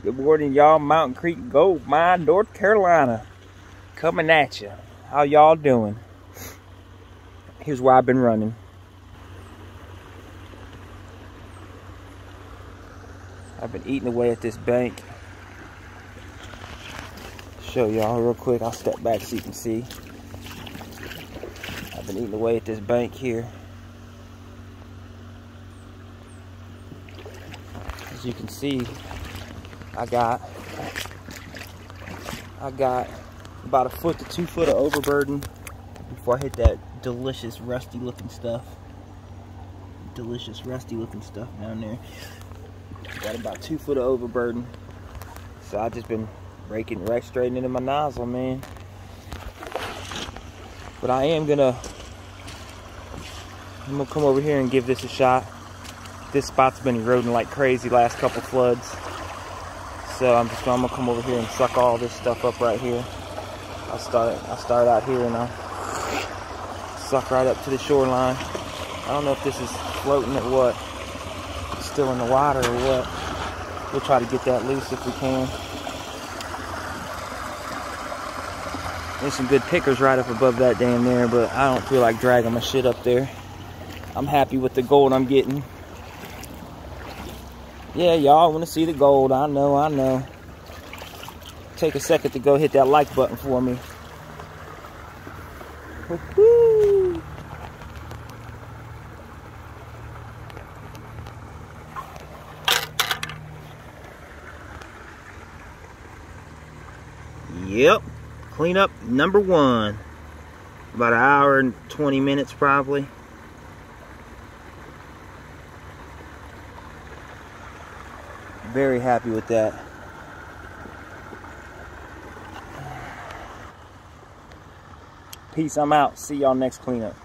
Good morning, y'all. Mountain Creek Gold Mine, North Carolina. Coming at you. How y'all doing? Here's where I've been running. I've been eating away at this bank. Show y'all real quick. I'll step back so you can see. I've been eating away at this bank here. As you can see, I got about 1 foot to 2 foot of overburden before I hit that delicious rusty looking stuff. Delicious rusty looking stuff down there. Got about 2 foot of overburden. So I've just been raking right straight into my nozzle, man. But I'm gonna come over here and give this a shot. This spot's been eroding like crazy last couple floods. So I'm gonna come over here and suck all this stuff up right here. I'll start out here and I'll suck right up to the shoreline. I don't know if this is floating or what. It's still in the water or what. We'll try to get that loose if we can. There's some good pickers right up above that dam there, but I don't feel like dragging my shit up there. I'm happy with the gold I'm getting. Yeah, y'all want to see the gold. I know. Take a second to go hit that like button for me. Woo-hoo. Yep, cleanup number 1. About an hour and 20 minutes probably. Very happy with that. Peace, I'm out. See y'all next cleanup.